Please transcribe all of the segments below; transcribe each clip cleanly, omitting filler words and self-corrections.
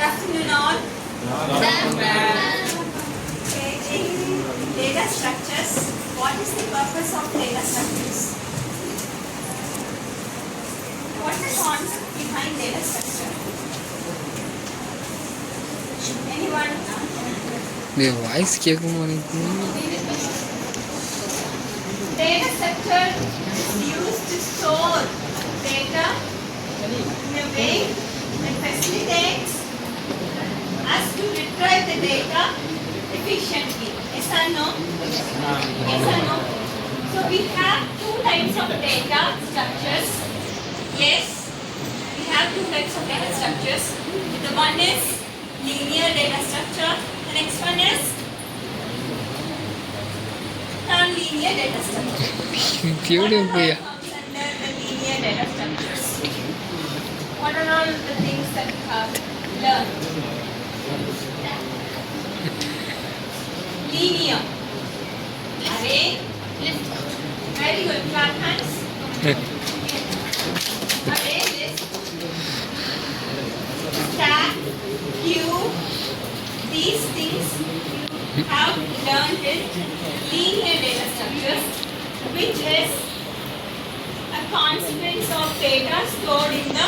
afternoon all. Okay, in data structures, what is the purpose of data structures? What is the concept behind data structure? Anyone? Me voice cake మనకి Data structure is used to store data in a way that facilitates us to retrieve the data efficiently. Yes or no? Yes or no? So we have two types of data structures. Yes, we have two types of data structures. The one is linear data structure. The next one is non-linear data structure. Pure What are all comes under the linear data structures? What are all the things that we have learned? Linear. Array. List. Very good. Clap hands. Array, list. Stack. Queue. These things you have learned in linear data structures, which is a consequence of data stored in the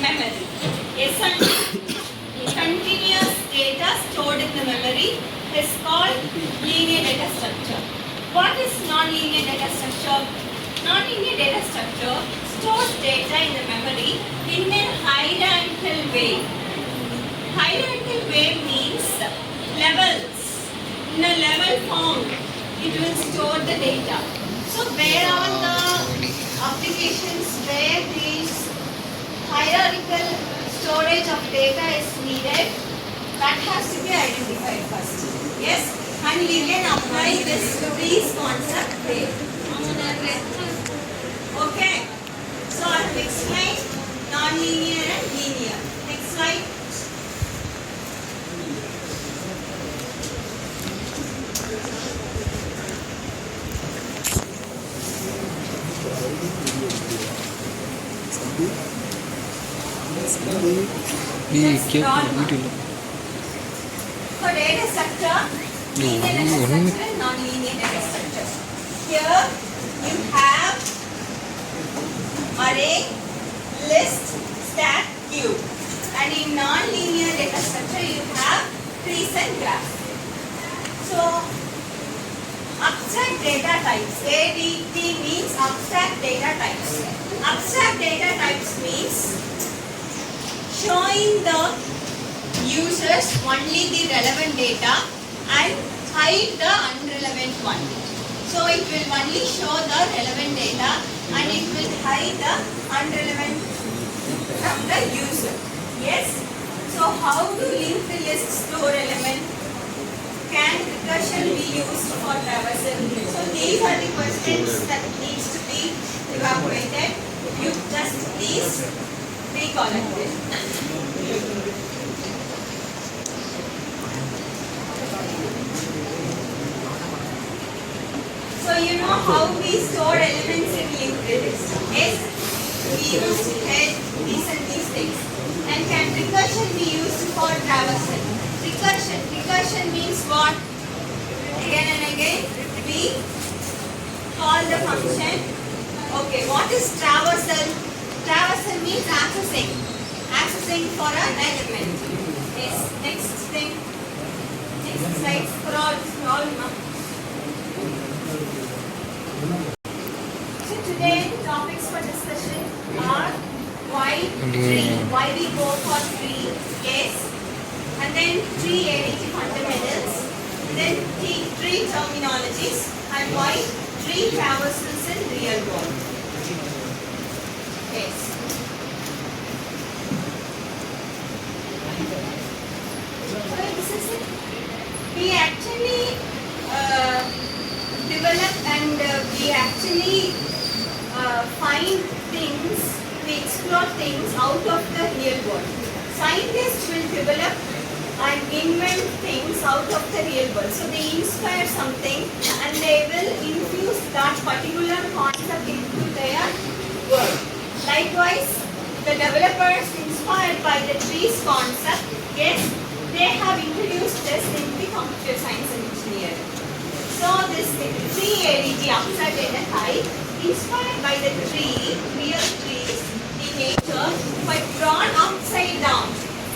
memory. Yes, and continuous data stored in the memory is called linear data structure. What is non-linear data structure? Non-linear data structure stores data in the memory in a hierarchical way. Hierarchical way means levels. In a level form, it will store the data. So where are the applications where these hierarchical storage of data is needed? That has to be identified first. Yes, and we can apply these concepts there. Okay. So I have explained non-linear and linear. Next slide. ఈ cake వీటిలో For data structure, linear data structure and non-linear data structure. Here you have array, list, stack, queue. And in non-linear data structure you have trees and graphs. So abstract data types. ADT means abstract data types. Abstract data types means showing the users only the relevant data and hide the unrelevant one. So it will only show the relevant data and it will hide the unrelevant from the user. Yes? So how to link the lists to element? Can recursion be used for traversal? So these are the questions that needs to be evaluated. You just please recollect it. So you know how we store elements in linked list. Yes? We use head, these and these things. And can recursion be used for traversal? Recursion means what? Again and again we call the function. Okay, what is traversal? Traversal means accessing for an element. Yes, next thing. Next slide, scroll now. So today topics for discussion are why tree, why we go for tree, yes, and then tree ADT fundamentals, then tree terminologies, and why tree traversals in real world. Yes. So this is it. We actually develop and we actually find things, we explore things out of the real world. Scientists will develop and invent things out of the real world. So they inspire something and they will infuse that particular concept into their work. Likewise, the developers inspired by the trees concept, yes, they have introduced this in the computer science and engineering. So this tree ADG upside data type inspired by the tree, real trees in nature, but drawn upside down.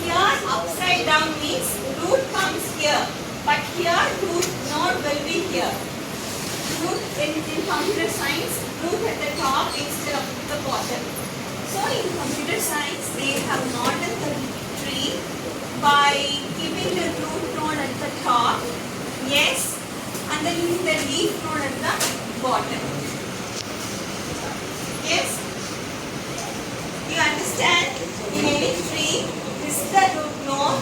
Here upside down means root comes here, but here root node will be here. Root in computer science, root at the top instead of the bottom. So in computer science, they have modeled the tree by keeping the root node at the top, yes, and then the leaf node at the bottom. Yes? You understand? In any tree, this is the root node.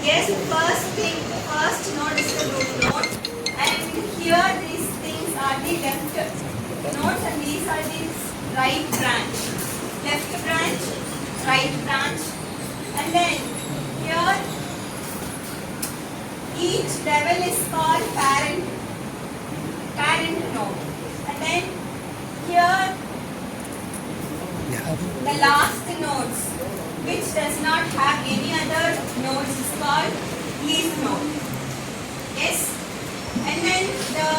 Yes, first node is the root node, and here these things are the left nodes, and these are the right branch. Left branch, right branch, and then here each level is called parent node, and then here the last nodes which does not have any other nodes is called leaf node. Yes, and then the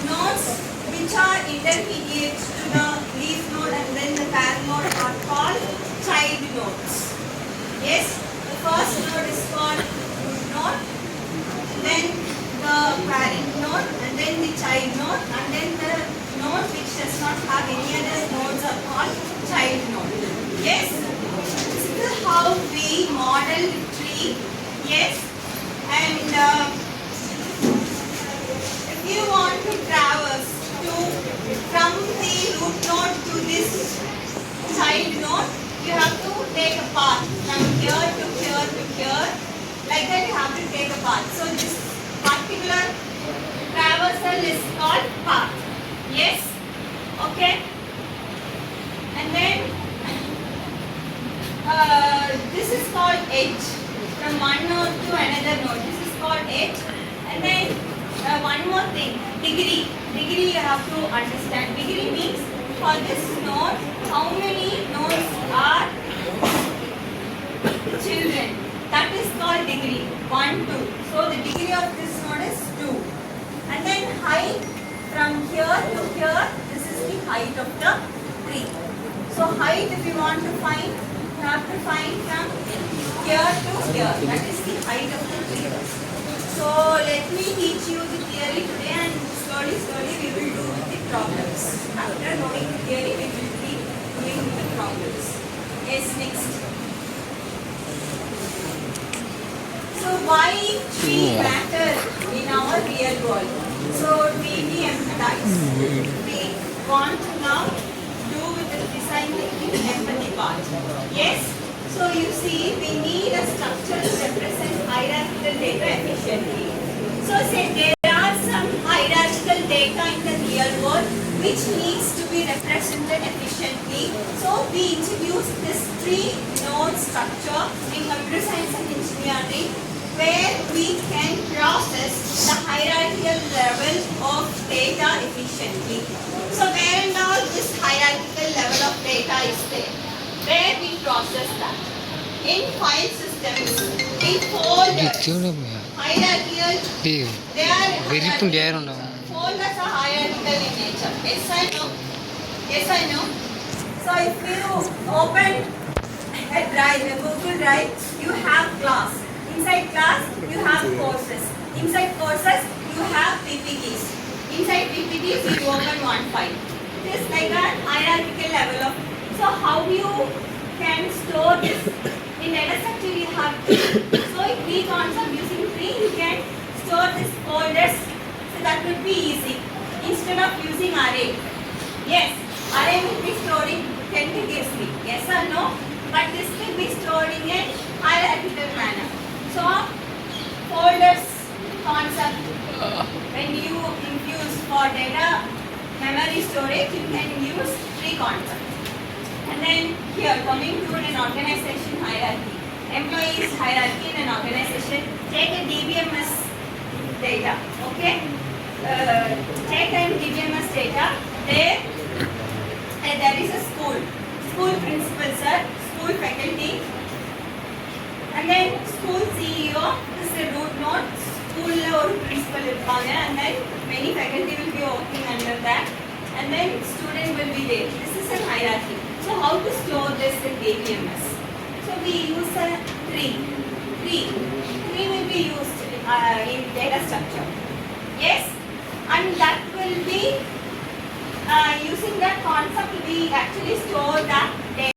nodes which are intermediate to the leaf node and then the parent node are called child nodes. Yes, the first node is called root node, then the parent node, and then the child node, and then the node which does not have any other nodes are called child node. Yes, this is how we model the tree. Yes, and if you want to traverse from the root node to this child node, you have to take a path from here to here to here. Like that you have to take a path. So this particular traversal is called path. Yes? Okay? And then this is called edge. From one node to another node. This is called edge. And then one more thing, degree. Degree you have to understand. Degree means for this node, how many nodes are children? That is called degree. 1, 2. So the degree of this node is 2. And then height from here to here, this is the height of the tree. So height if you want to find, you have to find from here to here. That is the height of the tree. So let me teach you the theory today, and slowly we will do with the problems. After knowing the theory, we will be doing with the problems. Yes, next. So why tree matter in our real world? So we empathize. We want to now do with the design thinking empathy part. Yes? So you see, we need a structure to represent hierarchical data efficiently. So say there are some hierarchical data in the real world which needs to be represented efficiently. So we introduce this three-node structure in computer science and engineering, where we can process the hierarchical level of data efficiently. So where and all this hierarchical level of data is there? Where we process that? In file systems, in folders, hierarchical, they are hierarchical. Folders are hierarchical in nature. Yes or no? Yes or no? So if you open a drive, a Google Drive, you have class. Inside class, you have courses. Inside courses, you have PPTs. Inside PPTs, you open one file. It is like a hierarchical level of. So how you can store this? In data structure, you have tree. So if we concept using tree, you can store this folders. So that would be easy instead of using array. Yes, array will be storing tentatively. Yes or no? But this will be stored in a hierarchical manner. So, folders concept, when you use for data memory storage, you can use three concepts. And then here, coming to an organization hierarchy. Employees hierarchy in an organization. Take a DBMS data, okay? Take a DBMS data. There is a school. School principal, sir. School and then school CEO is the root node, school or principal irupanga, and then many faculty will be working under that, and then student will be there. This is a hierarchy. So how to store this in AVMS? So we use a tree. Tree will be used in data structure. Yes, and that will be using that concept we actually store that